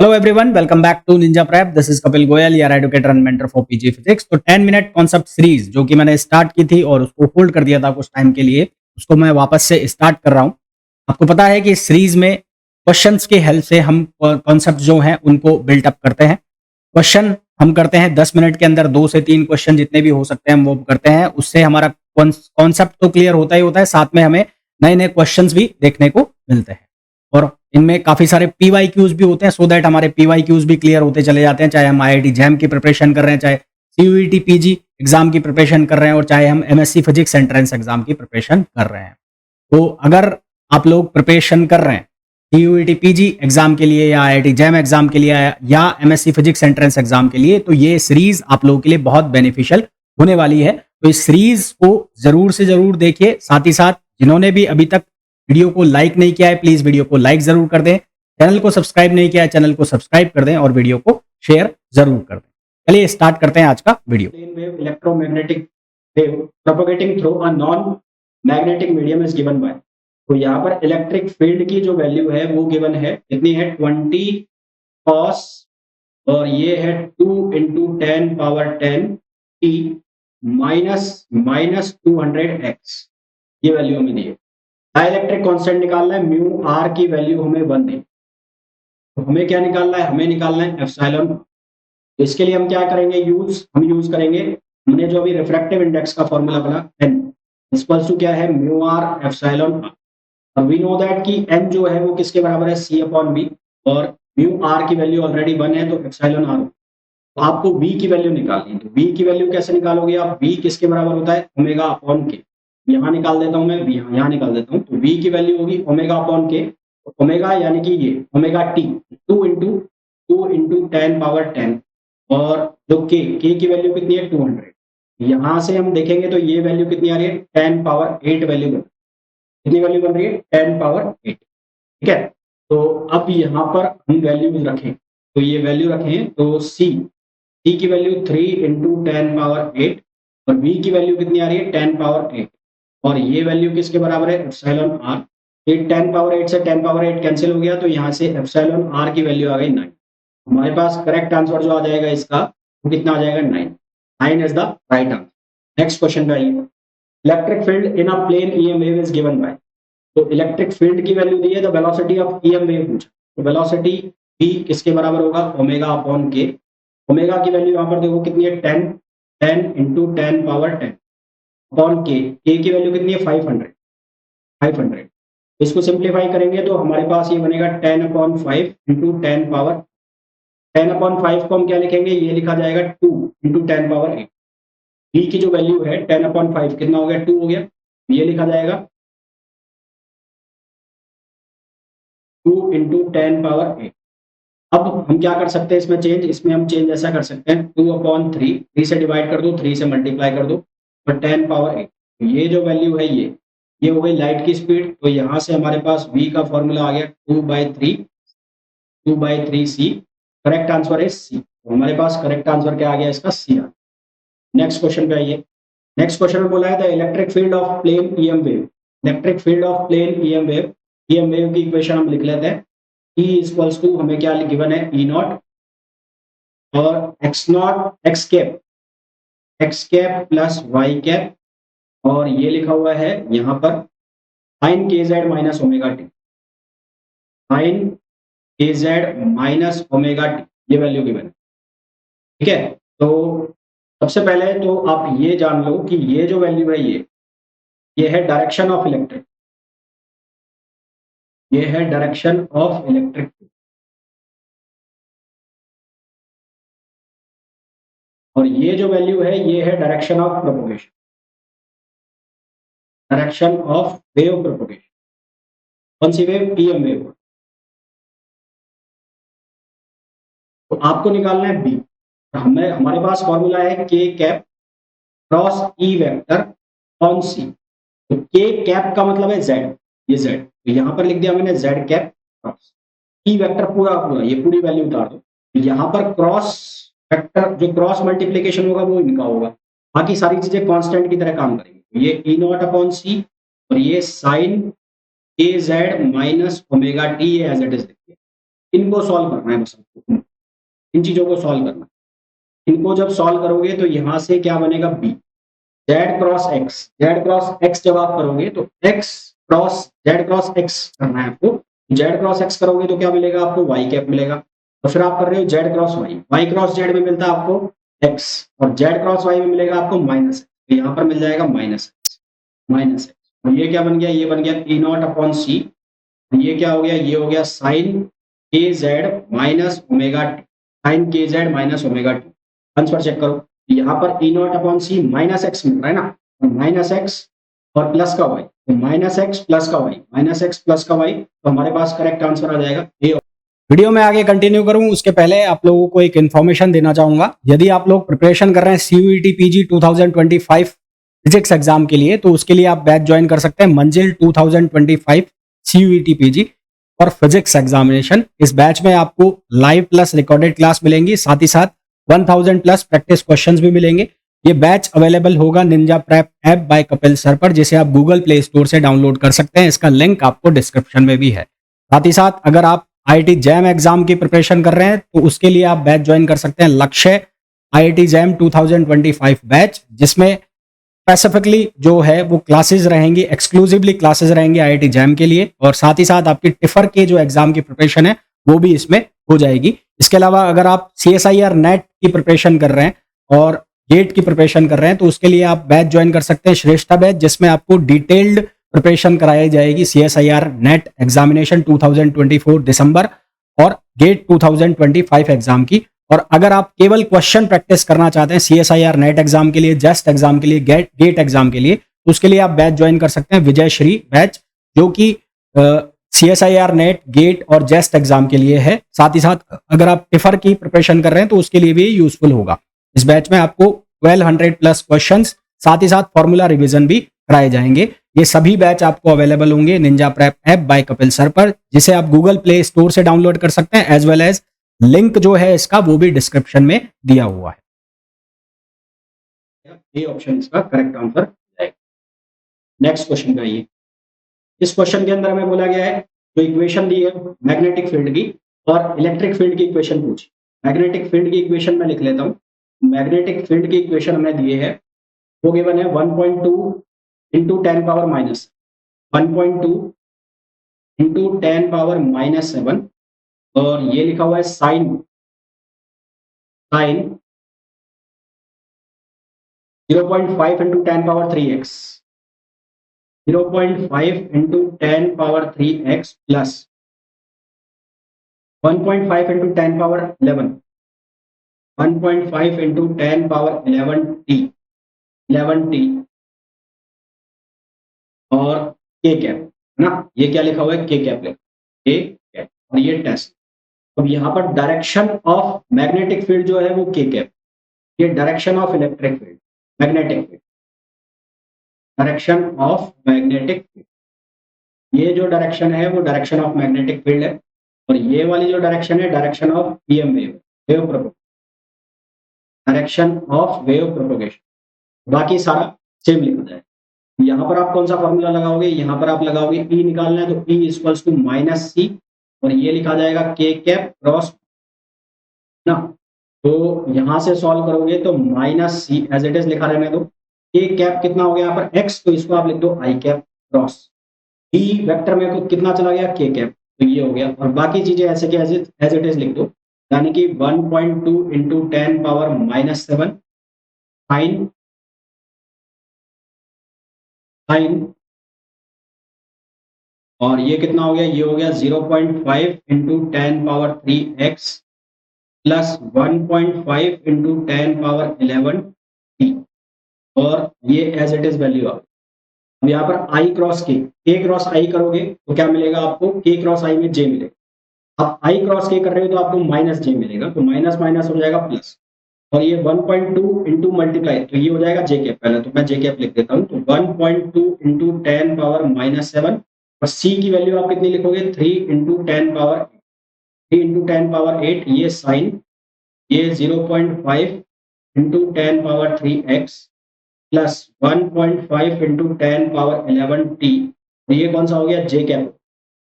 Hello everyone, welcome back to ninja prep. This is Kapil Goyal, your educator and mentor for PG physics. तो 10 minute concept series जो कि मैंने start की थी और उसको होल्ड कर दिया था कुछ टाइम के लिए, उसको मैं वापस से स्टार्ट कर रहा हूं। आपको पता है कि इस सीरीज में क्वेश्चंस की हेल्प से हम कॉन्सेप्ट जो हैं उनको बिल्ट अप करते हैं। क्वेश्चन हम करते हैं 10 मिनट के अंदर, 2 से 3 क्वेश्चन जितने भी हो सकते हैं हम वो करते हैं। उससे हमारा कॉन्सेप्ट तो क्लियर होता ही होता है, साथ में हमें नए नए क्वेश्चंस भी देखने को मिलते हैं और इनमें काफी सारे पीवाईक्यूज भी होते हैं, सो दैट हमारे पीवाईक्यूज भी क्लियर होते चले जाते हैं। चाहे हम आईआईटी जैम की प्रिपरेशन कर रहे हैं, चाहे सीयूईटी पीजी एग्जाम की प्रिपरेशन कर रहे हैं और चाहे हम एमएससी फिजिक्स एंट्रेंस एग्जाम की प्रिपरेशन कर रहे हैं। तो अगर आप लोग प्रिपरेशन कर रहे हैं सीयूईटी पीजी एग्जाम के लिए या आईआईटी जैम एग्जाम के लिए या एमएससी फिजिक्स एंट्रेंस एग्जाम के लिए, तो ये सीरीज आप लोगों के लिए बहुत बेनिफिशियल होने वाली है। तो इस सीरीज को जरूर से जरूर देखिए। साथ ही साथ जिन्होंने भी अभी तक वीडियो को लाइक नहीं किया है, प्लीज वीडियो को लाइक जरूर कर दें। चैनल को सब्सक्राइब नहीं किया है, चैनल को सब्सक्राइब कर दें और वीडियो को शेयर जरूर कर दें। चलिए स्टार्ट करते हैं आज का video. Plane wave electromagnetic wave propagating through a non magnetic medium is given by. तो यहाँ पर इलेक्ट्रिक फील्ड की जो वैल्यू है वो गिवन है, कितनी है 20 cos और ये है 2 into 10 power 10 t minus 200x, ये वैल्यू हमें दी है। डाइलेक्ट्रिक कांस्टेंट निकालना है, म्यू आर की वैल्यू हमें 1 है। तो हमें क्या निकालना है, हमें निकालना है एप्सिलॉन। तो इसके लिए हम क्या करेंगे, हम यूज करेंगे हमने जो अभी रिफ्रैक्टिव इंडेक्स का फॉर्मूला बना n इक्वल्स टू क्या है, म्यू आर एप्सिलॉन आर। अब वी नो दैट कि n जो है वो किसके बराबर है, c अपॉन v, और म्यू आर की वैल्यू ऑलरेडी 1 है तो एप्सिलॉन आर। तो आपको v की वैल्यू निकालनी है। तो v की वैल्यू कैसे निकालोगे आप, v किसके बराबर होता है, ओमेगा अपॉन के। यहाँ निकाल देता हूँ मैं, यहाँ निकाल देता हूँ। तो v की वैल्यू होगी ओमेगा अपॉन के। तो ओमेगा यानी कि ये ओमेगा टी 2 इंटू 10 पावर 10 और जो के की वैल्यू कितनी है 200। यहाँ से हम देखेंगे तो ये वैल्यू कितनी आ रही है 10 पावर 8 वैल्यू बन, कितनी वैल्यू बन रही है 10 पावर 8। ठीक है, तो अब यहाँ पर हम वैल्यू रखें, तो ये वैल्यू रखें तो सी की वैल्यू 3 इंटू 10 पावर 8 और v की वैल्यू कितनी आ रही है 10 पावर 8 और ये वैल्यू किसके बराबर है एप्सिलॉन आर। ये 10 पावर 8 से 10 पावर 8 कैंसिल हो गया, तो यहाँ से एप्सिलॉन आर की वैल्यू आ गई 9। हमारे पास करेक्ट आंसर जो आ जाएगा इसका वो कितना आ जाएगा 9। 9 is the right answer. Next question पे आइए। Electric field in a plane EM wave is given by. तो इलेक्ट्रिक फील्ड की वैल्यू दी है, the velocity of EM wave पूछा। तो वेलोसिटी v किसके बराबर होगा, ओमेगा अपॉन के। ओमेगा की वैल्यू यहाँ पर देखो कितनी है 10 इंटू 10 पावर 10 अपॉन के की वैल्यू कितनी है 500। इसको सिंप्लीफाई करेंगे तो हमारे पास ये बनेगा 10 अपॉन 5 इंटू 10 पावर 10 अपॉन 5 को हम क्या लिखेंगे, ये लिखा जाएगा 2 इंटू 10 पावर 8। v की जो वैल्यू है 10 अपॉन 5 कितना हो गया 2 हो गया, ये लिखा जाएगा 2 इंटू 10 पावर 8। अब हम क्या कर सकते हैं इसमें चेंज, इसमें हम चेंज ऐसा कर सकते हैं 2 अपॉन 3 से डिवाइड कर दो, 3 से मल्टीप्लाई कर दो और 10 पावर 8। ये जो वैल्यू है ये हो गई लाइट की स्पीड। तो यहाँ से हमारे पास v का फॉर्मूला आ गया 2/3 c। करेक्ट आंसर है सी। तो हमारे पास करेक्ट आंसर क्या आ गया इसका, सी आ। नेक्स्ट क्वेश्चन पे आइए। नेक्स्ट क्वेश्चन में बोला है the electric field of plane EM wave. Electric field of plane EM wave की इक्वेशन हम लिख लेते हैं। E इक्वल्स टू हमें क्या गिवन है ई नॉट और X naught X cap plus Y cap, और ये लिखा हुआ है यहाँ पर साइन के Z minus omega T, sine के जेड माइनस ओमेगा टी, ये वैल्यू गिवन है। ठीक है, तो सबसे पहले तो आप ये जान लो कि ये जो वैल्यू है ये है डायरेक्शन ऑफ इलेक्ट्रिक, ये है डायरेक्शन ऑफ इलेक्ट्रिक। और ये जो वैल्यू है ये है direction of propagation, direction of wave propagation. कौन सी वेव, ईएम वेव। तो आपको निकालना है बी। हमारे पास फॉर्मूला है K cap cross E vector on C. तो के कैप का मतलब है जेड, ये जेड, तो यहां पर लिख दिया मैंने Z cap cross E vector पूरा ये पूरी वैल्यू उतार दो। तो यहां पर क्रॉस वेक्टर जो क्रॉस मल्टीप्लीकेशन होगा वो इनका होगा, बाकी सारी चीजें कांस्टेंट की तरह काम करेंगी। तो ये ई नॉट अपॉन सी और ये साइन के Z minus omega t, as it is देखिए। इनको सॉल्व करना है बस आपको। इन चीजों को सॉल्व करना। इनको जब सॉल्व करोगे तो यहाँ से क्या बनेगा, B z cross x. Z cross x जब आप करोगे तो x cross z cross x करना है आपको। जेड क्रॉस एक्स करोगे तो क्या मिलेगा आपको, वाई कैप मिलेगा। और फिर आप कर रहे हो z cross y, y cross z में मिलता है आपको एक्स, और जेड क्रॉस वाई में मिलेगा आपको माइनस। तो यहाँ पर मिल जाएगा माइनस माइनस एक्स। और ये क्या बन गया, ये बन गया ई नॉट अपॉन सी। ये क्या हो गया, ये हो गया साइन के Z minus omega T, sine के Z minus omega T. Answer check करो, यहाँ पर E not upon C minus X मिल रहा है ना, माइनस एक्स और प्लस का वाई, तो माइनस एक्स प्लस का वाई, माइनस एक्स प्लस का वाई, तो हमारे पास करेक्ट आंसर आ जाएगा ए। वीडियो में आगे कंटिन्यू करूं उसके पहले आप लोगों को एक इन्फॉर्मेशन देना चाहूंगा। यदि आप लोग प्रिपरेशन कर रहे हैं सीयूईटी पीजी 2025 फिजिक्स एग्जाम के लिए, तो उसके लिए आप बैच ज्वाइन कर सकते हैं मंजिल 2025 सीयूईटी पीजी और फिजिक्स एग्जामिनेशन। इस बैच में आपको लाइव प्लस रिकॉर्डेड क्लास मिलेंगी, साथ ही साथ 1000 प्लस प्रैक्टिस क्वेश्चंस भी मिलेंगे। ये बैच अवेलेबल होगा Ninja prep app by Kapil sir पर, जिसे आप गूगल प्ले स्टोर से डाउनलोड कर सकते हैं। इसका लिंक आपको डिस्क्रिप्शन में भी है। साथ ही साथ अगर आप आईआईटी जैम एग्जाम की प्रिपरेशन कर रहे हैं तो उसके लिए आप बैच ज्वाइन कर सकते हैं लक्ष्य आईआईटी जैम 2025 बैच, जिसमें स्पेसिफिकली जो है वो क्लासेस रहेंगी, एक्सक्लूसिवली क्लासेस रहेंगी आईआईटी जैम के लिए, और साथ ही साथ आपकी टिफर के जो एग्जाम की प्रिपरेशन है वो भी इसमें हो जाएगी। इसके अलावा अगर आप सीएसआईआर नेट की प्रिपरेशन कर रहे हैं और गेट की प्रिपरेशन कर रहे हैं तो उसके लिए आप बैच ज्वाइन कर सकते हैं श्रेष्ठा बैच, जिसमें आपको डिटेल्ड प्रिपरेशन कराई जाएगी सीएसआईआर नेट एग्जामिनेशन 2024 दिसंबर और गेट 2025 एग्जाम की। और अगर आप केवल क्वेश्चन प्रैक्टिस करना चाहते हैं सीएसआईआर नेट एग्जाम के लिए, जस्ट एग्जाम के लिए, गेट एग्जाम के लिए, तो उसके लिए आप बैच ज्वाइन कर सकते हैं विजय श्री बैच, जो कि सीएसआईआर नेट, गेट और जेस्ट एग्जाम के लिए है। साथ ही साथ अगर आप टिफर की प्रिपरेशन कर रहे हैं तो उसके लिए भी यूजफुल होगा। इस बैच में आपको 1200 प्लस क्वेश्चंस, साथ ही साथ फॉर्मूला रिवीजन भी कराए जाएंगे। ये सभी बैच आपको अवेलेबल होंगे Ninja prep app by Kapil sir पर, जिसे आप गूगल प्ले स्टोर से डाउनलोड कर सकते हैं, एज वेल एज लिंक जो है इसका वो भी डिस्क्रिप्शन में दिया हुआ है। ये ऑप्शन इसका करेक्ट आंसर है। नेक्स्ट क्वेश्चन का ये, इस क्वेश्चन के अंदर हमें बोला गया है जो इक्वेशन दी है मैग्नेटिक फील्ड की और इलेक्ट्रिक फील्ड की इक्वेशन पूछी। मैग्नेटिक फील्ड की इक्वेशन मैं लिख लेता हूँ। मैग्नेटिक फील्ड की इक्वेशन हमें दिए है, वो गिवन है 1.2 into 10 power minus 1.2 into 10 power minus 7, और ये लिखा हुआ है sine sine 0.5 into 10 power 3x, 0.5 into 10 power 3x plus 1.5 into 10 power 11, 1.5 into 10 power 11t और के कैप है ना। ये क्या लिखा हुआ है, के कैप लिखा, के कैप, और ये टेस्ट। अब यहाँ पर डायरेक्शन ऑफ मैग्नेटिक फील्ड जो है वो के कैप, ये direction of electric field, magnetic field, direction of magnetic field, ये जो डायरेक्शन है वो डायरेक्शन ऑफ मैग्नेटिक फील्ड है, और ये वाली जो डायरेक्शन है direction of PM wave, wave propagation, direction of wave propagation. बाकी सारा सेम लिखा जाए। यहाँ पर आप कौन सा फॉर्मूला लगाओगे, यहाँ पर आप लगाओगे ई निकालना है तो ई इक्वल्स टू माइनस सी, और ये लिखा जाएगा के कैप क्रॉस ना। तो यहाँ से सॉल्व करोगे तो minus C as it is लिखा रहने दो। के कैप कितना हो गया यहाँ पर एक्स, तो इसको आप लिख दो आई कैप क्रॉस बी, वेक्टर में को कितना चला गया के कैप, तो ये हो गया, और बाकी चीजें ऐसे कि एज इट इज लिख दो। यानी कि 1.2 into 10 power minus 7 sine sine, और ये कितना हो गया, ये हो गया 0.5 into 10 power 3x plus 1.5 into 10 power 11t, और ये एज इट इज वैल्यू आ गई। अब यहाँ पर आई क्रॉस के क्रॉस आई करोगे तो क्या मिलेगा आपको, के क्रॉस आई में जे मिलेगा। अब आई क्रॉस के कर रहे हो तो आपको माइनस जे मिलेगा, तो माइनस माइनस हो जाएगा प्लस, और ये 1.2 इंटू मल्टीप्लाई, तो ये हो जाएगा जे कैप। पहले तो मैं जे कैप लिख देता हूँ, तो 1.2 इंटू 10 पावर माइनस 7, और सी की वैल्यू आप कितनी लिखोगे, 3 इंटू 10 पावर 3 इंटू 10 पावर 8, ये साइन, ये 0.5 into 10 power 3x plus 1.5 into 10 power 11t, तो ये कौन सा हो गया, जे कैप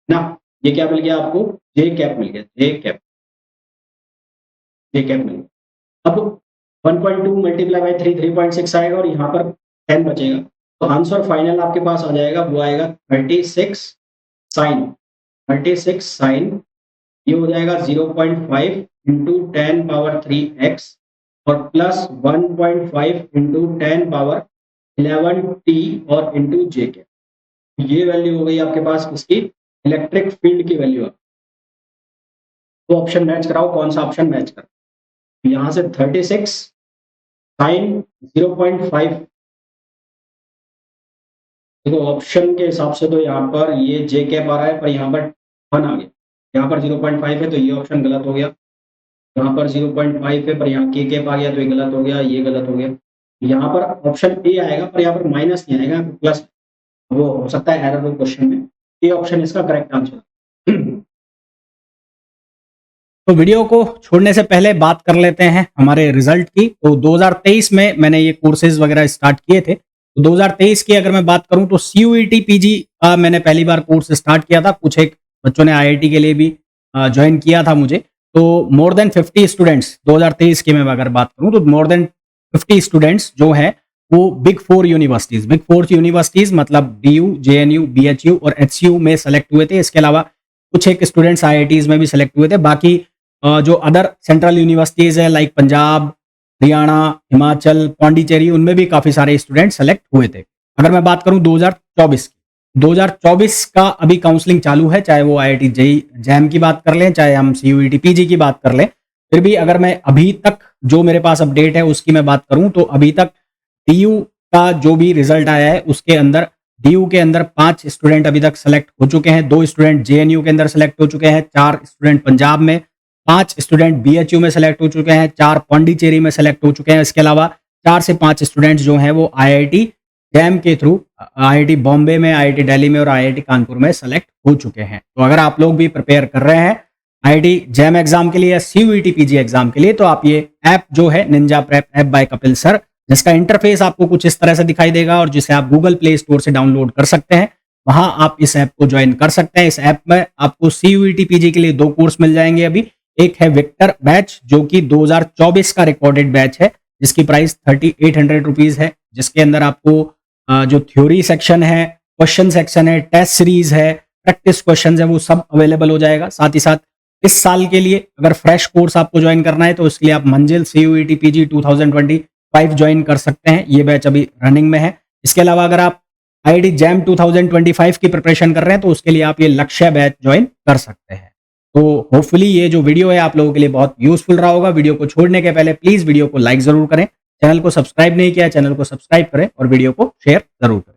ना। ये क्या मिल गया आपको, जे कैप मिल गया, जे कैप। जे कैप मिलेगा। अब 1.2 मल्टीप्लाई बाई 3 3.6 आएगा और यहाँ पर 10 बचेगा, तो आंसर फाइनल आपके पास आ जाएगा, वो आएगा 36 साइन, ये हो जाएगा 0.5 इंटू 10 पावर 3x और प्लस 1.5 इंटू 10 पावर 11t और इंटू जे के। ये वैल्यू हो गई आपके पास इसकी इलेक्ट्रिक फील्ड की वैल्यू। तो ऑप्शन मैच कराओ, कौन सा ऑप्शन मैच कर, यहाँ से 36 साइन 0.5, देखो ऑप्शन के हिसाब से तो यहाँ पर ये जे कैप आ रहा है, पर यहाँ पर 1 आ गया, यहाँ पर 0.5 है तो ये ऑप्शन गलत हो गया, यहाँ पर 0.5 है पर यहाँ के कैप आ गया तो ये गलत हो गया, ये गलत हो गया। यहाँ पर ऑप्शन ए आएगा पर यहाँ पर माइनस नहीं आएगा, प्लस, वो हो सकता है एरर हो क्वेश्चन में। ये ऑप्शन इसका करेक्ट आंसर। तो वीडियो को छोड़ने से पहले बात कर लेते हैं हमारे रिजल्ट की। तो 2023 में मैंने ये कोर्सेज वगैरह स्टार्ट किए थे। तो 2023 की अगर मैं बात करूं तो CUET PG का मैंने पहली बार कोर्स स्टार्ट किया था। कुछ एक बच्चों ने IIT के लिए भी ज्वाइन किया था मुझे। तो मोर देन 50 स्टूडेंट्स 2023 की मैं अगर बात करूं तो मोर देन 50 स्टूडेंट्स जो हैं वो बिग 4 यूनिवर्सिटीज मतलब DU, JNU, BHU और HCU में सेलेक्ट हुए थे। इसके अलावा कुछ एक स्टूडेंट्स IITs में भी सेलेक्ट हुए थे। बाकी जो अदर सेंट्रल यूनिवर्सिटीज है लाइक पंजाब, हरियाणा, हिमाचल, पौंडीचेरी, उनमें भी काफी सारे स्टूडेंट सेलेक्ट हुए थे। अगर मैं बात करूं 2024 की, 2024 का अभी काउंसलिंग चालू है, चाहे वो IIT JAM की बात कर लें, चाहे हम CUET PG की बात कर लें। फिर भी अगर मैं अभी तक जो मेरे पास अपडेट है उसकी मैं बात करूं तो अभी तक DU का जो भी रिजल्ट आया है उसके अंदर DU के अंदर 5 स्टूडेंट अभी तक सेलेक्ट हो चुके हैं, 2 स्टूडेंट JNU के अंदर सेलेक्ट हो चुके हैं, 4 स्टूडेंट पंजाब में, 5 स्टूडेंट BHU में सेलेक्ट हो चुके हैं, 4 पौंडीचेरी में सेलेक्ट हो चुके हैं। इसके अलावा 4 से 5 स्टूडेंट्स जो हैं वो IIT JAM के थ्रू IIT बॉम्बे में, IIT दिल्ली में और IIT कानपुर में सेलेक्ट हो चुके हैं। तो अगर आप लोग भी प्रिपेयर कर रहे हैं IIT JAM एग्जाम के लिए या CUET PG एग्जाम के लिए, तो आप ये ऐप जो है Ninja prep app by Kapil sir, जिसका इंटरफेस आपको कुछ इस तरह से दिखाई देगा और जिसे आप गूगल प्ले स्टोर से डाउनलोड कर सकते हैं, वहां आप इस ऐप को ज्वाइन कर सकते हैं। इस ऐप में आपको CUET PG के लिए 2 कोर्स मिल जाएंगे अभी। एक है विक्टर बैच जो कि 2024 का रिकॉर्डेड बैच है, जिसकी प्राइस 3800 रुपीज है, जिसके अंदर आपको जो थ्योरी सेक्शन है, क्वेश्चन सेक्शन है, टेस्ट सीरीज है, प्रैक्टिस क्वेश्चन है, वो सब अवेलेबल हो जाएगा। साथ ही साथ इस साल के लिए अगर फ्रेश कोर्स आपको ज्वाइन करना है तो उसके लिए आप मंजिल CUET PG 2025 ज्वाइन कर सकते हैं। ये बैच अभी रनिंग में है। इसके अलावा अगर आप IIT JAM 2025 की प्रिपरेशन कर रहे हैं तो उसके लिए आप ये लक्ष्य बैच ज्वाइन कर सकते हैं। तो होपफुली ये जो वीडियो है आप लोगों के लिए बहुत यूजफुल रहा होगा। वीडियो को छोड़ने के पहले प्लीज वीडियो को लाइक जरूर करें, चैनल को सब्सक्राइब नहीं किया चैनल को सब्सक्राइब करें और वीडियो को शेयर जरूर करें।